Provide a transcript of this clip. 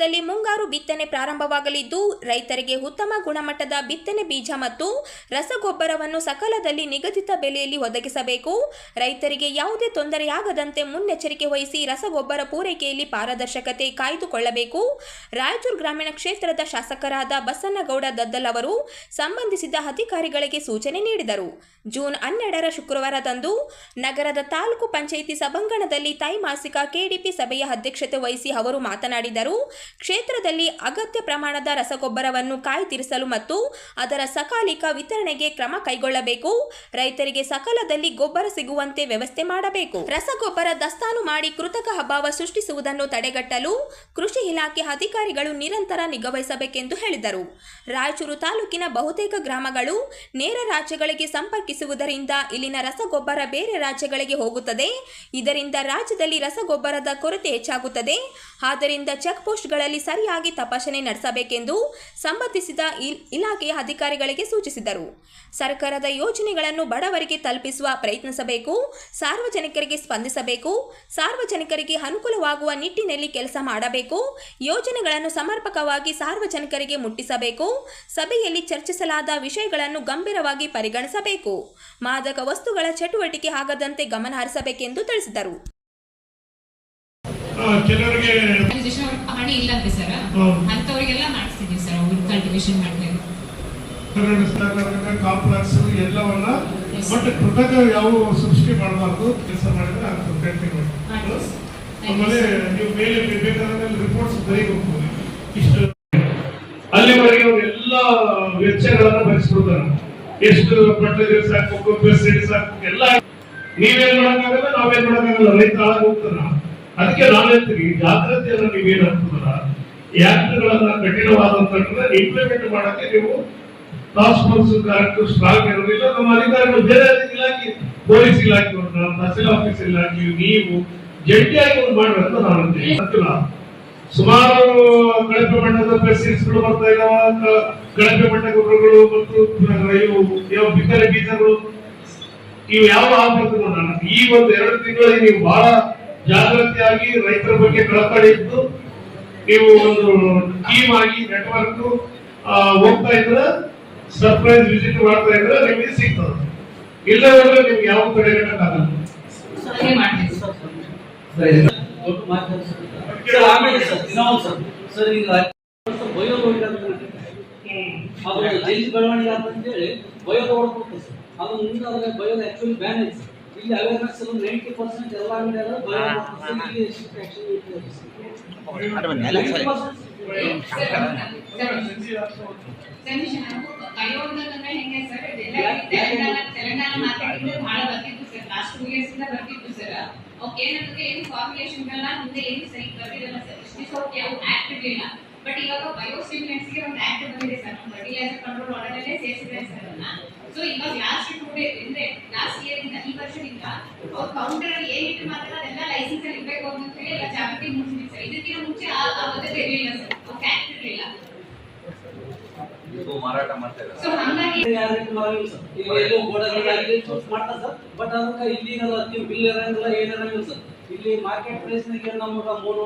ಕ್ಷೇತ್ರದಲ್ಲಿ ಮುಂಗಾರು ಬಿತ್ತನೆ ಪ್ರಾರಂಭವಾಗಲಿದ್ದು ರೈತರಿಗೆ ಉತ್ತಮ ಗುಣಮಟ್ಟದ ಬಿತ್ತನೆ ಬೀಜ ಮತ್ತು ರಸಗೊಬ್ಬರವನ್ನು ಸಕಾಲದಲ್ಲಿ ನಿಗದಿತ ಬೆಲೆಯಲ್ಲಿ ಒದಗಿಸಬೇಕು. ರೈತರಿಗೆ ಯಾವುದೇ ತೊಂದರೆಯಾಗದಂತೆ ಮುನ್ನೆಚ್ಚರಿಕೆ ವಹಿಸಿ ರಸಗೊಬ್ಬರ ಪೂರೈಕೆಯಲ್ಲಿ ಪಾರದರ್ಶಕತೆ ಕಾಯ್ದುಕೊಳ್ಳಬೇಕು. ರಾಯಚೂರು ಗ್ರಾಮೀಣ ಕ್ಷೇತ್ರದ ಶಾಸಕರಾದ ಬಸನಗೌಡ ದದ್ದಲ್ ಅವರು ಸಂಬಂಧಿಸಿದ ಅಧಿಕಾರಿಗಳಿಗೆ ಸೂಚನೆ ನೀಡಿದರು. ಜೂನ್ 12ರ ಶುಕ್ರವಾರದಂದು ನಗರದ ತಾಲೂಕು ಪಂಚಾಯಿತಿ ಸಭಾಂಗಣದಲ್ಲಿ ತ್ರೈಮಾಸಿಕ ಕೆಡಿಪಿ ಸಭೆಯ ಅಧ್ಯಕ್ಷತೆ ವಹಿಸಿ ಅವರು ಮಾತನಾಡಿದರು. ಕ್ಷೇತ್ರದಲ್ಲಿ ಅಗತ್ಯ ಪ್ರಮಾಣದ ರಸಗೊಬ್ಬರವನ್ನು ಕಾಯ್ದಿರಿಸಲು ಮತ್ತು ಅದರ ಸಕಾಲಿಕ ವಿತರಣೆಗೆ ಕ್ರಮ ಕೈಗೊಳ್ಳಬೇಕು. ರೈತರಿಗೆ ಸಕಾಲದಲ್ಲಿ ಗೊಬ್ಬರ ಸಿಗುವಂತೆ ವ್ಯವಸ್ಥೆ ಮಾಡಬೇಕು. ರಸಗೊಬ್ಬರ ದಾಸ್ತಾನು ಮಾಡಿ ಕೃತಕ ಅಭಾವ ಸೃಷ್ಟಿಸುವುದನ್ನು ತಡೆಗಟ್ಟಲು ಕೃಷಿ ಇಲಾಖೆ ಅಧಿಕಾರಿಗಳು ನಿರಂತರ ನಿಗಾವಹಿಸಬೇಕೆಂದು ಹೇಳಿದರು. ರಾಯಚೂರು ತಾಲೂಕಿನ ಬಹುತೇಕ ಗ್ರಾಮಗಳು ನೇರ ರಾಜ್ಯಗಳಿಗೆ ಸಂಪರ್ಕಿಸುವುದರಿಂದ ಇಲ್ಲಿನ ರಸಗೊಬ್ಬರ ಬೇರೆ ರಾಜ್ಯಗಳಿಗೆ ಹೋಗುತ್ತದೆ. ಇದರಿಂದ ರಾಜ್ಯದಲ್ಲಿ ರಸಗೊಬ್ಬರದ ಕೊರತೆ ಹೆಚ್ಚಾಗುತ್ತದೆ. ಆದ್ದರಿಂದ ಚೆಕ್ ಪೋಸ್ಟ್ಗಳಲ್ಲಿ ಸರಿಯಾಗಿ ತಪಾಸಣೆ ನಡೆಸಬೇಕೆಂದು ಸಂಬಂಧಿಸಿದ ಇಲಾಖೆಯ ಅಧಿಕಾರಿಗಳಿಗೆ ಸೂಚಿಸಿದರು. ಸರ್ಕಾರದ ಯೋಜನೆಗಳನ್ನು ಬಡವರಿಗೆ ತಲುಪಿಸುವ ಪ್ರಯತ್ನಿಸಬೇಕು. ಸಾರ್ವಜನಿಕರಿಗೆ ಸ್ಪಂದಿಸಬೇಕು. ಸಾರ್ವಜನಿಕರಿಗೆ ಅನುಕೂಲವಾಗುವ ನಿಟ್ಟಿನಲ್ಲಿ ಕೆಲಸ ಮಾಡಬೇಕು. ಯೋಜನೆಗಳನ್ನು ಸಮರ್ಪಕವಾಗಿ ಸಾರ್ವಜನಿಕರಿಗೆ ಮುಟ್ಟಿಸಬೇಕು. ಸಭೆಯಲ್ಲಿ ಚರ್ಚಿಸಲಾದ ವಿಷಯಗಳನ್ನು ಗಂಭೀರವಾಗಿ ಪರಿಗಣಿಸಬೇಕು. ಮಾದಕ ವಸ್ತುಗಳ ಚಟುವಟಿಕೆ ಆಗದಂತೆ ಗಮನ ಹರಿಸಬೇಕೆಂದು ತಿಳಿಸಿದರು. ಕೆಲವರಿಗೆ ಹಣಿ ಇಲ್ಲ ಅಂತ ಸರ್, ಅಂತವರಿಗೆಲ್ಲ ಮಾಡಿಸ್ತಿದ್ದೀವಿ ಸರ್. ಅವ್ರು ಕಲ್ಟಿವೇಶನ್ ಮಾಡ್ತಾರೆ ಕಾಂಪ್ಲೆಕ್ಸ್ ಎಲ್ಲವನ್ನ ಬಟ್ ಕೃತಕ ಯಾವ ಸೃಷ್ಟಿ ಮಾಡಬಾರ್ದು. ಕೆಲಸ ಮಾಡಿದ್ರೆ ಆಮೇಲೆ ನೀವು ಮೇಲೆ ಬೇಕಾದ ರಿಪೋರ್ಟ್ಸ್ ಬರೀಬೇಕು. ಇಷ್ಟು ಅಲ್ಲಿವರೆಗೆ ಅವರು ಎಲ್ಲ ವೆಚ್ಚಗಳನ್ನ ಭರಿಸ್ಬಿಡ್ತಾರೆ. ಎಷ್ಟು ಫರ್ಟಿಲೈಸರ್ ಸಾಕು, ಪೆಸ್ಟಿಸೈಡ್ ಸಾಕು, ಎಲ್ಲ ನೀವೇನ್ ಮಾಡಕ್ಕಾಗಲ್ಲ, ನಾವೇನ್ ಮಾಡಕ್ಕಾಗಲ್ಲ. ರೈತ ಹಾಳಾಗಿ ಹೋಗ್ತಾರ. ಅದಕ್ಕೆ ನಾನು ಹೇಳ್ತೀನಿ, ಜಾಗೃತಿಯನ್ನು ನೀವೇನ್ ಹಾಕ್ತದಲ್ಲ, ಆಕ್ಟ್ಗಳನ್ನ ಕಠಿಣವಾದಂತ ಇಂಪ್ಲಿಮೆಂಟ್ ಮಾಡಕ್ಕೆ ನೀವು ಟಾಸ್ಕ್ ಫೋರ್ಸ್ ಸ್ಟ್ರಾಂಗ್ ಇರೋದಿಲ್ಲ. ನಮ್ಮ ಅಧಿಕಾರಿಗಳು ಬೇರೆ ಇಲಾಖೆ, ಪೊಲೀಸ್ ಇಲಾಖೆ, ತಹಸೀಲ್ ಆಫೀಸ್ ಇಲಾಖೆ, ನೀವು ಜಂಟಿಯಾಗಿ ಒಂದು ಮಾಡ್ಬೇಕು ಅಂತ ನಾನು ಅಂತೀನಿ. ಸುಮಾರು ಕಳಪೆ ಮಟ್ಟದ ಪೆಸ್ಟಿಸೈಡ್ಸ್ಗಳು ಬರ್ತಾ ಇದಾವ, ಕಳಪೆ ಮಟ್ಟ ಗೊಬ್ಬರಗಳು ಮತ್ತು ಇವು ಬಿತ್ತನೆ ಬೀಜಗಳು, ಇವು ಯಾವ ಆಗ್ಬೇಕು. ನಾನು ಈ ಒಂದು 2 ತಿಂಗಳಲ್ಲಿ ನೀವು ಬಹಳ ಜಾಗೃತಿಯಾಗಿ ರೈತರ ಬಗ್ಗೆ ಕಳಕಳಿ ಇದ್ದು ನೀವು ಒಂದು ಟೀಮ್ ಆಗಿ ನೆಟ್ವರ್ಕ್ ಹೋಗ್ತಾ ಇದ್ರೆ, ಸರ್ಪ್ರೈಸ್ ವಿಸಿಟ್ ಮಾಡ್ತಾ ಇದ್ರೆ ನಿಮಗೆ ಸಿಗ್ತದೆ. ಇಲ್ಲದ್ರೆ ನಿಮ್ಗೆ ಯಾವ ತಡೆಗಟ್ಟಕ್ಕಾಗಲ್ಲ. ಬೆಳವಣಿಗೆ ಅಂತೇಳಿ ಬಯೋದ ಹೊಡ್ಕೊಡ್ತೀವಿ ಸರ್. ಅದು ಮುಂದೆ ಅದ್ರ ಬಯೋದ ಆಕ್ಚುಲಿ ಬ್ಯಾನ್ ಐತಿ ಸರ್. ಇಲ್ಲಿ ಅವೇರ್ನೆಸ್ 90% ಎಲ್ಲ ಮೀಡಿಯಾದಲ್ಲಿ ಬಯೋ ತೆಲಂಗಾಣ ಮಾರ್ಕೆಟ್ ಬಹಳ ಬರ್ತಿತ್ತು ಸರ್. ಲಾಸ್ಟ್ 2 ಇಯರ್ಸ್ ಇಂದ ಬರ್ತಿತ್ತು ಸರ್. ಓಕೆ, ಏನಂದ್ರೆ ಏನು ಫಾರ್ಮುಲೇಷನ್ ಗಳನ್ನ ಮುಂದೆ ಏನು ಸರಿ ಬರ್ತಿರಲ್ಲ ಸರ್. ಇಷ್ಟು ಯಾವ ಆಕ್ಟ್ ಇರಲಿಲ್ಲ. ಬಟ್ ಇವಾಗ ಬಯೋಸ್ಟಿಮ್ಯುಲೆಂಟ್ಸ್ ಗೆ ಒಂದು ಆಕ್ಟ್ ಬಂದಿದೆ ಸರ್. ಫರ್ಟಿಲೈಸರ್ ಕಂಟ್ರೋಲ್ ಆರ್ಡರ್ ಅಲ್ಲೇ ಸೇರಿಸಿದ್ದಾರೆ ಸರ್ ಅದನ್ನ. ಸೊ ಇವಾಗ ಲಾಸ್ಟ್ 2 ಡೇ ಅಂದ್ರೆ ಲಾಸ್ಟ್ ಇಯರ್ ಇಂದ ಈ ವರ್ಷದಿಂದ ಅವ್ರ ಕೌಂಟರ್ ಅಲ್ಲಿ ಏನಿಟ್ಟು ಮಾತ್ರ ಅದೆಲ್ಲ ಲೈಸೆನ್ಸ್ ಅಲ್ಲಿ ಇರಬೇಕು ಅಂತ ಹೇಳಿ ಎಲ್ಲ ಜಾಗೃತಿ ಮೂಡಿಸಿದ್ವಿ ಸರ್. ಇದಕ್ಕಿಂತ ಮುಂಚೆ ಆ ಪದ್ಧತಿ ಇರಲಿಲ್ಲ ಸರ್. ಓಕೆ, ಆಕ್ಟ್ ಇರಲಿಲ್ಲ. ಮಾರಾಟ ಮಾಡ್ತಾರೆ. ಸೊ ಹಾಗಾಗಿ ಎಲ್ಲೋ ಗೋಡಗಳಲ್ಲಿ ಮಾಡ್ತಾರೆ ಸರ್. ಬಟ್ ಅದಕ್ಕೆ ಇಲ್ಲಿ ಬಿಲ್ ಇರಂಗಿಲ್ಲ, ಏನಿರಂಗಿಲ್ಲ ಸರ್. ಇಲ್ಲಿ ಮಾರ್ಕೆಟ್ ಪ್ರೈಸ್ ನಾಗ ನಮಗೆ 3